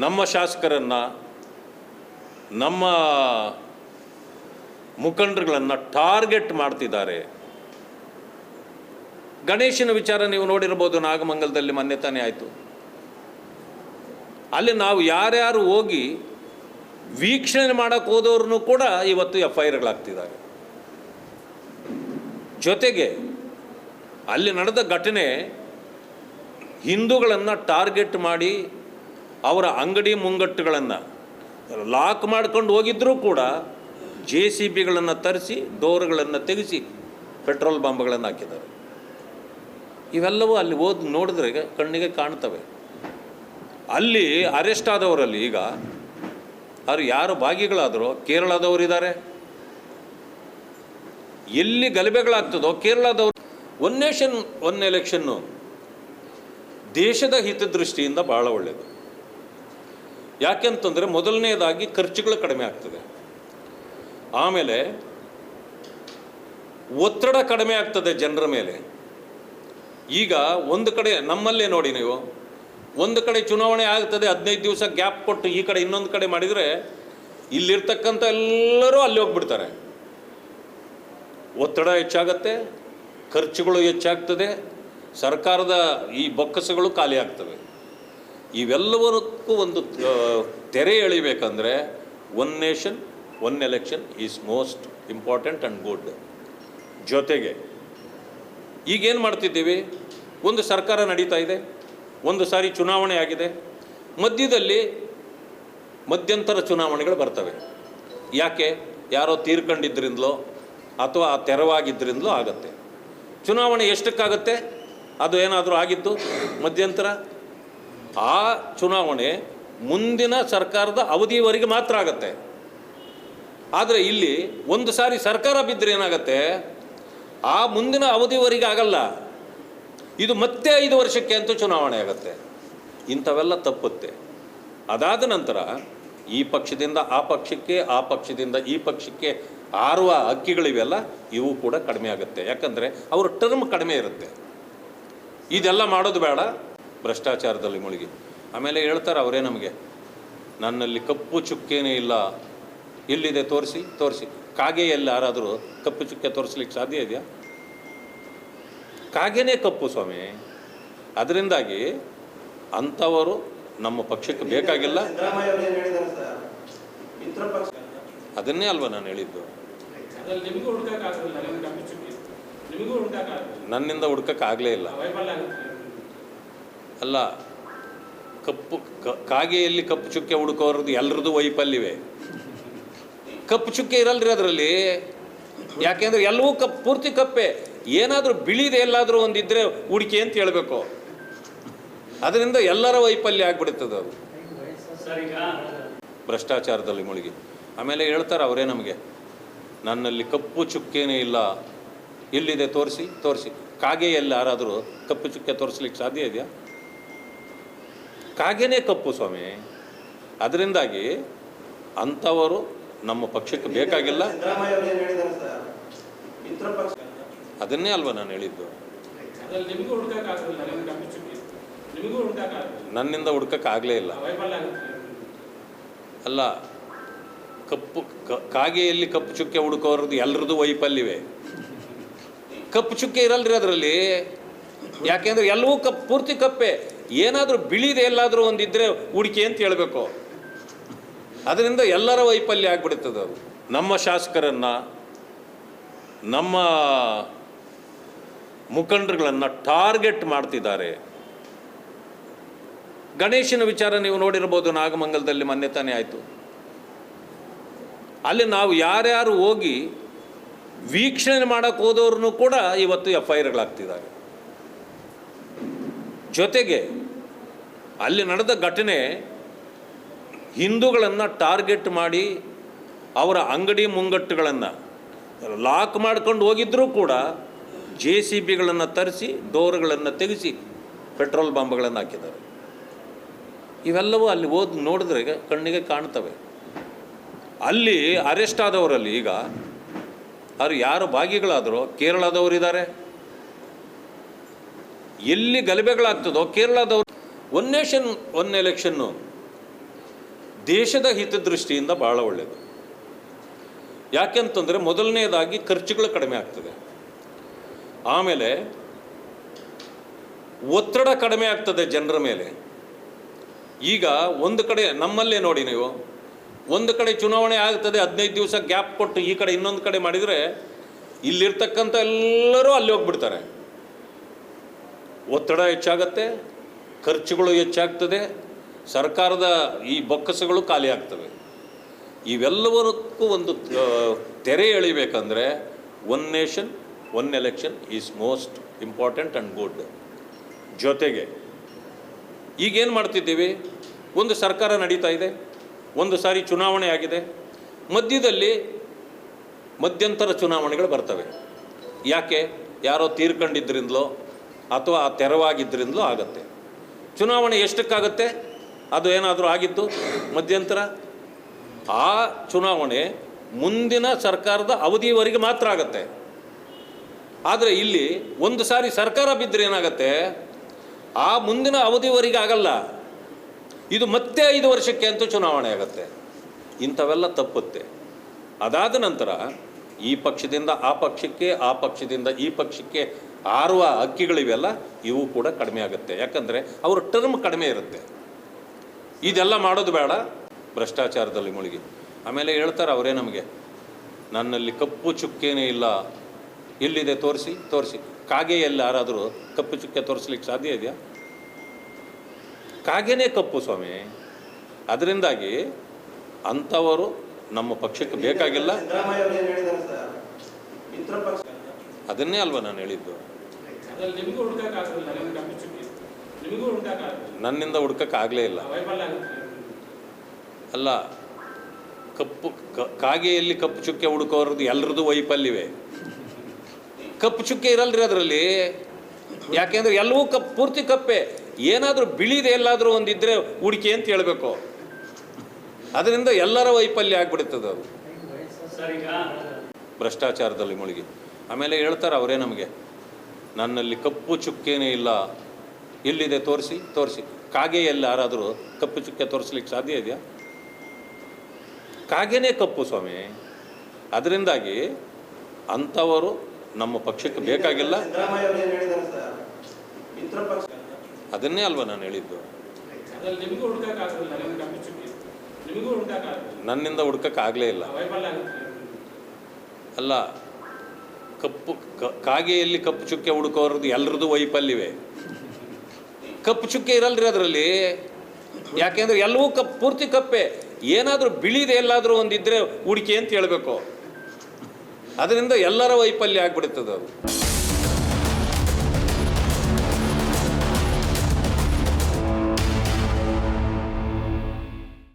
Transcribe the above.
ನಮ್ಮ ಶಾಸಕರನ್ನು, ನಮ್ಮ ಮುಖಂಡರುಗಳನ್ನು ಟಾರ್ಗೆಟ್ ಮಾಡ್ತಿದ್ದಾರೆ. ಗಣೇಶನ ವಿಚಾರ ನೀವು ನೋಡಿರ್ಬೋದು, ನಾಗಮಂಗಲದಲ್ಲಿ ಮೊನ್ನೆ ತಾನೇ ಆಯಿತು. ಅಲ್ಲಿ ನಾವು ಯಾರ್ಯಾರು ಹೋಗಿ ವೀಕ್ಷಣೆ ಮಾಡೋಕ್ಕೆ ಹೋದವ್ರನ್ನೂ ಕೂಡ ಇವತ್ತು FIRಗಳಾಗ್ತಿದ್ದಾರೆ. ಜೊತೆಗೆ ಅಲ್ಲಿ ನಡೆದ ಘಟನೆ ಹಿಂದೂಗಳನ್ನು ಟಾರ್ಗೆಟ್ ಮಾಡಿ ಅವರ ಅಂಗಡಿ ಮುಂಗಟ್ಟುಗಳನ್ನು ಲಾಕ್ ಮಾಡ್ಕೊಂಡು ಹೋಗಿದ್ದರೂ ಕೂಡ JCBಗಳನ್ನು ತರಿಸಿ ಡೋರ್ಗಳನ್ನು ತೆಗೆಸಿ ಪೆಟ್ರೋಲ್ ಬಾಂಬ್ಗಳನ್ನು ಹಾಕಿದ್ದಾರೆ. ಇವೆಲ್ಲವೂ ಅಲ್ಲಿ ಓದಿ ನೋಡಿದ್ರೆ ಕಣ್ಣಿಗೆ ಕಾಣ್ತವೆ. ಅಲ್ಲಿ ಅರೆಸ್ಟ್ ಆದವರಲ್ಲಿ ಈಗ ಅವರು ಯಾರು ಭಾಗಿಗಳಾದರೋ ಕೇರಳದವರಿದ್ದಾರೆ. ಎಲ್ಲಿ ಗಲಭೆಗಳಾಗ್ತದೋ ಕೇರಳದವರು. ಒನ್ ನೇಷನ್ ಒನ್ ಎಲೆಕ್ಷನ್ನು ದೇಶದ ಹಿತದೃಷ್ಟಿಯಿಂದ ಭಾಳ ಒಳ್ಳೆಯದು. ಯಾಕೆಂತಂದರೆ ಮೊದಲನೇದಾಗಿ ಖರ್ಚುಗಳು ಕಡಿಮೆ ಆಗ್ತದೆ, ಆಮೇಲೆ ಒತ್ತಡ ಕಡಿಮೆ ಆಗ್ತದೆ ಜನರ ಮೇಲೆ. ಈಗ ಒಂದು ಕಡೆ ನಮ್ಮಲ್ಲೇ ನೋಡಿ ನೀವು, ಒಂದು ಕಡೆ ಚುನಾವಣೆ ಆಗ್ತದೆ, 15 ದಿವಸ ಗ್ಯಾಪ್ ಕೊಟ್ಟು ಈ ಕಡೆ ಇನ್ನೊಂದು ಕಡೆ ಮಾಡಿದರೆ ಇಲ್ಲಿರ್ತಕ್ಕಂಥ ಎಲ್ಲರೂ ಅಲ್ಲಿ ಹೋಗ್ಬಿಡ್ತಾರೆ. ಒತ್ತಡ ಹೆಚ್ಚಾಗತ್ತೆ, ಖರ್ಚುಗಳು ಹೆಚ್ಚಾಗ್ತದೆ, ಸರ್ಕಾರದ ಈ ಬೊಕ್ಕಸಗಳು ಖಾಲಿ ಆಗ್ತವೆ. ಇವೆಲ್ಲವಕ್ಕೂ ಒಂದು ತೆರೆ ಎಳಿಬೇಕಂದ್ರೆ one nation one election is most important and good. ಜೊತೆಗೆ ಈಗೇನು ಮಾಡ್ತಿದ್ದೀವಿ, ಒಂದು ಸರ್ಕಾರ ನಡೀತಾ ಇದೆ, ಒಂದು ಸಾರಿ ಚುನಾವಣೆ ಆಗಿದೆ, ಮಧ್ಯದಲ್ಲಿ ಮಧ್ಯಂತರ ಚುನಾವಣೆಗಳು ಬರ್ತವೆ. ಯಾಕೆ? ಯಾರೋ ತೀರ್ಕೊಂಡಿದ್ದರಿಂದಲೋ ಅಥವಾ ಆ ತೆರವಾಗಿದ್ದರಿಂದಲೋ ಆಗುತ್ತೆ. ಚುನಾವಣೆ ಎಷ್ಟಕ್ಕಾಗತ್ತೆ? ಅದು ಏನಾದರೂ ಆಗಿದ್ದು ಮಧ್ಯಂತರ, ಆ ಚುನಾವಣೆ ಮುಂದಿನ ಸರ್ಕಾರದ ಅವಧಿಯವರೆಗೆ ಮಾತ್ರ ಆಗತ್ತೆ. ಆದರೆ ಇಲ್ಲಿ ಒಂದು ಸಾರಿ ಸರ್ಕಾರ ಬಿದ್ದರೆ ಏನಾಗತ್ತೆ, ಆ ಮುಂದಿನ ಅವಧಿವರೆಗೆ ಆಗಲ್ಲ, ಇದು ಮತ್ತೆ 5 ವರ್ಷಕ್ಕೆ ಅಂತೂ ಚುನಾವಣೆ ಆಗುತ್ತೆ. ಇಂಥವೆಲ್ಲ ತಪ್ಪುತ್ತೆ. ಅದಾದ ನಂತರ ಈ ಪಕ್ಷದಿಂದ ಆ ಪಕ್ಷಕ್ಕೆ, ಆ ಪಕ್ಷದಿಂದ ಈ ಪಕ್ಷಕ್ಕೆ ಆರುವ ಹಕ್ಕಿಗಳಿವೆಲ್ಲ ಇವು ಕೂಡ ಕಡಿಮೆ ಆಗುತ್ತೆ. ಯಾಕಂದರೆ ಅವ್ರ ಟರ್ಮ್ ಕಡಿಮೆ ಇರುತ್ತೆ. ಇದೆಲ್ಲ ಮಾಡೋದು ಬೇಡ, ಭ್ರಷ್ಟಾಚಾರದಲ್ಲಿ ಮುಳುಗಿ. ಆಮೇಲೆ ಹೇಳ್ತಾರೆ ಅವರೇ ನಮಗೆ, ನನ್ನಲ್ಲಿ ಕಪ್ಪು ಚುಕ್ಕೇನೇ ಇಲ್ಲ, ಎಲ್ಲಿದೆ ತೋರಿಸಿ ತೋರಿಸಿ. ಕಾಗೆಯಲ್ಲಿ ಯಾರಾದರೂ ಕಪ್ಪು ಚುಕ್ಕೆ ತೋರಿಸ್ಲಿಕ್ಕೆ ಸಾಧ್ಯ ಇದೆಯಾ? ಕಾಗೆನೇ ಕಪ್ಪು ಸ್ವಾಮಿ. ಅದರಿಂದಾಗಿ ಅಂಥವರು ನಮ್ಮ ಪಕ್ಷಕ್ಕೆ ಬೇಕಾಗಿಲ್ಲ. ಅದನ್ನೇ ಅಲ್ವಾ ನಾನು ಹೇಳಿದ್ದು. ನನ್ನಿಂದ ಹುಡ್ಕಕ್ಕಾಗಲೇ ಇಲ್ಲ. ಅಲ್ಲ, ಕಾಗೆಯಲ್ಲಿ ಕಪ್ಪು ಚುಕ್ಕೆ ಹುಡುಕೋರದ್ದು ಎಲ್ಲರದ್ದು ವೈಫಲ್ಯವೇ. ಕಪ್ಪು ಚುಕ್ಕೆ ಇರಲ್ರಿ ಅದರಲ್ಲಿ. ಯಾಕೆಂದರೆ ಎಲ್ಲವೂ ಪೂರ್ತಿ ಕಪ್ಪೆ. ಏನಾದರೂ ಬಿಳಿದೆ ಎಲ್ಲಾದರೂ ಒಂದಿದ್ದರೆ ಹುಡುಕಿ ಅಂತ ಹೇಳಬೇಕು. ಅದರಿಂದ ಎಲ್ಲರ ವೈಫಲ್ಯ ಆಗಿಬಿಡುತ್ತದೆ ಅದು, ಭ್ರಷ್ಟಾಚಾರದಲ್ಲಿ ಮುಳುಗಿ. ಆಮೇಲೆ ಹೇಳ್ತಾರೆ ಅವರೇ ನಮಗೆ, ನನ್ನಲ್ಲಿ ಕಪ್ಪು ಚುಕ್ಕೇನೇ ಇಲ್ಲ, ಎಲ್ಲಿದೆ ತೋರಿಸಿ ತೋರಿಸಿ. ಕಾಗೆಯಲ್ಲಿ ಯಾರಾದರೂ ಕಪ್ಪು ಚುಕ್ಕೆ ತೋರಿಸ್ಲಿಕ್ಕೆ ಸಾಧ್ಯ ಇದೆಯಾ? ಕಾಗೆನೇ ಕಪ್ಪು ಸ್ವಾಮಿ. ಅದರಿಂದಾಗಿ ಅಂಥವರು ನಮ್ಮ ಪಕ್ಷಕ್ಕೆ ಬೇಕಾಗಿಲ್ಲ. ಅದನ್ನೇ ಅಲ್ವಾ ನಾನು ಹೇಳಿದ್ದು. ನನ್ನಿಂದ ಹುಡ್ಕಕ್ಕಾಗಲೇ ಇಲ್ಲ. ಅಲ್ಲ, ಕಾಗೆಯಲ್ಲಿ ಕಪ್ಪು ಚುಕ್ಕೆ ಹುಡುಕೋರದ್ದು ಎಲ್ಲರದ್ದು ವೈಫಲ್ಯವೇ. ಕಪ್ಪು ಚುಕ್ಕೆ ಇರಲ್ರಿ ಅದರಲ್ಲಿ. ಯಾಕೆಂದರೆ ಎಲ್ಲವೂ ಪೂರ್ತಿ ಕಪ್ಪೆ. ಏನಾದರೂ ಬಿಳಿದೆ ಎಲ್ಲಾದರೂ ಒಂದಿದ್ದರೆ ಹುಡುಕಿ ಅಂತ ಹೇಳಬೇಕು. ಅದರಿಂದ ಎಲ್ಲರ ವೈಫಲ್ಯ ಆಗಿಬಿಡುತ್ತದೆ ಅದು. ನಮ್ಮ ಶಾಸಕರನ್ನು, ನಮ್ಮ ಮುಖಂಡರುಗಳನ್ನು ಟಾರ್ಗೆಟ್ ಮಾಡ್ತಿದ್ದಾರೆ. ಗಣೇಶನ ವಿಚಾರ ನೀವು ನೋಡಿರ್ಬೋದು, ನಾಗಮಂಗಲದಲ್ಲಿ ಮೊನ್ನೆ ತಾನೇ ಆಯಿತು. ಅಲ್ಲಿ ನಾವು ಯಾರ್ಯಾರು ಹೋಗಿ ವೀಕ್ಷಣೆ ಮಾಡೋಕ್ಕೆ ಹೋದವ್ರನ್ನೂ ಕೂಡ ಇವತ್ತು FIRಗಳಾಗ್ತಿದ್ದಾರೆ. ಜೊತೆಗೆ ಅಲ್ಲಿ ನಡೆದ ಘಟನೆ ಹಿಂದೂಗಳನ್ನು ಟಾರ್ಗೆಟ್ ಮಾಡಿ ಅವರ ಅಂಗಡಿ ಮುಂಗಟ್ಟುಗಳನ್ನು ಲಾಕ್ ಮಾಡ್ಕೊಂಡು ಹೋಗಿದ್ದರೂ ಕೂಡ JCBಗಳನ್ನು ತರಿಸಿ ಡೋರ್ಗಳನ್ನು ತೆಗೆಸಿ ಪೆಟ್ರೋಲ್ ಬಾಂಬ್ಗಳನ್ನು ಹಾಕಿದ್ದಾರೆ. ಇವೆಲ್ಲವೂ ಅಲ್ಲಿ ಓದಿ ನೋಡಿದ್ರೆ ಕಣ್ಣಿಗೆ ಕಾಣ್ತವೆ. ಅಲ್ಲಿ ಅರೆಸ್ಟ್ ಆದವರಲ್ಲಿ ಈಗ ಅವರು ಯಾರು ಭಾಗಿಗಳಾದರೋ ಕೇರಳದವರಿದ್ದಾರೆ. ಎಲ್ಲಿ ಗಲಭೆಗಳಾಗ್ತದೋ ಕೇರಳದವರು. ಒನ್ ನೇಷನ್ ಒನ್ ಎಲೆಕ್ಷನ್ನು ದೇಶದ ಹಿತದೃಷ್ಟಿಯಿಂದ ಭಾಳ ಒಳ್ಳೆಯದು. ಯಾಕೆಂತಂದರೆ ಮೊದಲನೇದಾಗಿ ಖರ್ಚುಗಳು ಕಡಿಮೆ ಆಗ್ತದೆ, ಆಮೇಲೆ ಒತ್ತಡ ಕಡಿಮೆ ಆಗ್ತದೆ ಜನರ ಮೇಲೆ. ಈಗ ಒಂದು ಕಡೆ ನಮ್ಮಲ್ಲೇ ನೋಡಿ ನೀವು, ಒಂದು ಕಡೆ ಚುನಾವಣೆ ಆಗ್ತದೆ, 15 ದಿವಸ ಗ್ಯಾಪ್ ಕೊಟ್ಟು ಈ ಕಡೆ ಇನ್ನೊಂದು ಕಡೆ ಮಾಡಿದರೆ ಇಲ್ಲಿರ್ತಕ್ಕಂಥ ಎಲ್ಲರೂ ಅಲ್ಲಿ ಹೋಗ್ಬಿಡ್ತಾರೆ. ಒತ್ತಡ ಹೆಚ್ಚಾಗತ್ತೆ, ಖರ್ಚುಗಳು ಹೆಚ್ಚಾಗ್ತದೆ, ಸರ್ಕಾರದ ಈ ಬೊಕ್ಕಸಗಳು ಖಾಲಿ ಆಗ್ತವೆ. ಇವೆಲ್ಲವಕ್ಕೂ ಒಂದು ತೆರೆ ಎಳಿಬೇಕಂದ್ರೆ one nation one election is most important and good. ಜೊತೆಗೆ ಈಗೇನು ಮಾಡ್ತಿದ್ದೀವಿ, ಒಂದು ಸರ್ಕಾರ ನಡೀತಾ ಇದೆ, ಒಂದು ಸಾರಿ ಚುನಾವಣೆ ಆಗಿದೆ, ಮಧ್ಯದಲ್ಲಿ ಮಧ್ಯಂತರ ಚುನಾವಣೆಗಳು ಬರ್ತವೆ. ಯಾಕೆ? ಯಾರೋ ತೀರ್ಕೊಂಡಿದ್ದರಿಂದಲೋ ಅಥವಾ ತೆರವಾಗಿದ್ದರಿಂದಲೋ ಆಗತ್ತೆ. ಚುನಾವಣೆ ಎಷ್ಟಕ್ಕಾಗತ್ತೆ? ಅದು ಏನಾದರೂ ಆಗಿದ್ದು ಮಧ್ಯಂತರ, ಆ ಚುನಾವಣೆ ಮುಂದಿನ ಸರ್ಕಾರದ ಅವಧಿಯವರೆಗೆ ಮಾತ್ರ ಆಗತ್ತೆ. ಆದರೆ ಇಲ್ಲಿ ಒಂದು ಸಾರಿ ಸರ್ಕಾರ ಬಿದ್ದರೆ ಏನಾಗತ್ತೆ, ಆ ಮುಂದಿನ ಅವಧಿವರೆಗೆ ಆಗಲ್ಲ, ಇದು ಮತ್ತೆ 5 ವರ್ಷಕ್ಕೆ ಅಂತೂ ಚುನಾವಣೆ ಆಗುತ್ತೆ. ಇಂಥವೆಲ್ಲ ತಪ್ಪುತ್ತೆ. ಅದಾದ ನಂತರ ಈ ಪಕ್ಷದಿಂದ ಆ ಪಕ್ಷಕ್ಕೆ, ಆ ಪಕ್ಷದಿಂದ ಈ ಪಕ್ಷಕ್ಕೆ ಆರುವ ಹಕ್ಕಿಗಳಿವೆಲ್ಲ ಇವು ಕೂಡ ಕಡಿಮೆ ಆಗುತ್ತೆ. ಯಾಕಂದರೆ ಅವ್ರ ಟರ್ಮ್ ಕಡಿಮೆ ಇರುತ್ತೆ. ಇದೆಲ್ಲ ಮಾಡೋದು ಬೇಡ, ಭ್ರಷ್ಟಾಚಾರದಲ್ಲಿ ಮುಳುಗಿ. ಆಮೇಲೆ ಹೇಳ್ತಾರೆ ಅವರೇ ನಮಗೆ, ನನ್ನಲ್ಲಿ ಕಪ್ಪು ಚುಕ್ಕೇನೇ ಇಲ್ಲ, ಎಲ್ಲಿದೆ ತೋರಿಸಿ ತೋರಿಸಿ. ಕಾಗೆಯಲ್ಲಿ ಯಾರಾದರೂ ಕಪ್ಪು ಚುಕ್ಕೆ ತೋರಿಸ್ಲಿಕ್ಕೆ ಸಾಧ್ಯ ಇದೆಯಾ? ಕಾಗೆನೇ ಕಪ್ಪು ಸ್ವಾಮಿ. ಅದರಿಂದಾಗಿ ಅಂಥವರು ನಮ್ಮ ಪಕ್ಷಕ್ಕೆ ಬೇಕಾಗಿಲ್ಲ. ಅದನ್ನೇ ಅಲ್ವಾ ನಾನು ಹೇಳಿದ್ದು. ನನ್ನಿಂದ ಹುಡ್ಕಕ್ಕಾಗಲೇ ಇಲ್ಲ. ಅಲ್ಲ, ಕಾಗೆಯಲ್ಲಿ ಕಪ್ಪು ಚುಕ್ಕೆ ಹುಡುಕೋರದ್ದು ಎಲ್ಲರದ್ದು ವೈಫಲ್ಯವೇ. ಕಪ್ಪು ಚುಕ್ಕೆ ಇರಲ್ರಿ ಅದರಲ್ಲಿ. ಯಾಕೆಂದರೆ ಎಲ್ಲವೂ ಪೂರ್ತಿ ಕಪ್ಪೆ. ಏನಾದರೂ ಬಿಳಿದೆ ಎಲ್ಲಾದರೂ ಒಂದಿದ್ದರೆ ಹುಡುಕಿ ಅಂತ ಹೇಳಬೇಕು. ಅದರಿಂದ ಎಲ್ಲರ ವೈಫಲ್ಯ ಆಗಿಬಿಡುತ್ತದೆ ಅದು, ಭ್ರಷ್ಟಾಚಾರದಲ್ಲಿ ಮುಳುಗಿ. ಆಮೇಲೆ ಹೇಳ್ತಾರೆ ಅವರೇ ನಮಗೆ, ನನ್ನಲ್ಲಿ ಕಪ್ಪು ಚುಕ್ಕೇನೇ ಇಲ್ಲ, ಎಲ್ಲಿದೆ ತೋರಿಸಿ ತೋರಿಸಿ. ಕಾಗೆಯಲ್ಲಿ ಯಾರಾದರೂ ಕಪ್ಪು ಚುಕ್ಕೆ ತೋರಿಸ್ಲಿಕ್ಕೆ ಸಾಧ್ಯ ಇದೆಯಾ? ಕಾಗೆನೇ ಕಪ್ಪು ಸ್ವಾಮಿ. ಅದರಿಂದಾಗಿ ಅಂಥವರು ನಮ್ಮ ಪಕ್ಷಕ್ಕೆ ಬೇಕಾಗಿಲ್ಲ. ಅದನ್ನೇ ಅಲ್ವಾ ನಾನು ಹೇಳಿದ್ದು. ನನ್ನಿಂದ ಹುಡ್ಕಕ್ಕಾಗಲೇ ಇಲ್ಲ. ಅಲ್ಲ, ಕಾಗೆಯಲ್ಲಿ ಕಪ್ಪು ಚುಕ್ಕೆ ಹುಡುಕೋರದ್ದು ಎಲ್ಲರದ್ದು ವೈಫಲ್ಯವೇ. ಕಪ್ಪು ಚುಕ್ಕೆ ಇರಲ್ರಿ ಅದರಲ್ಲಿ. ಯಾಕೆಂದರೆ ಎಲ್ಲವೂ ಪೂರ್ತಿ ಕಪ್ಪೆ. ಏನಾದರೂ ಬಿಳಿದೆ ಎಲ್ಲಾದರೂ ಒಂದಿದ್ದರೆ ಹುಡುಕಿ ಅಂತ ಹೇಳಬೇಕು. ಅದರಿಂದ ಎಲ್ಲರ ವೈಫಲ್ಯ ಆಗಿಬಿಡುತ್ತದೆ ಅದು.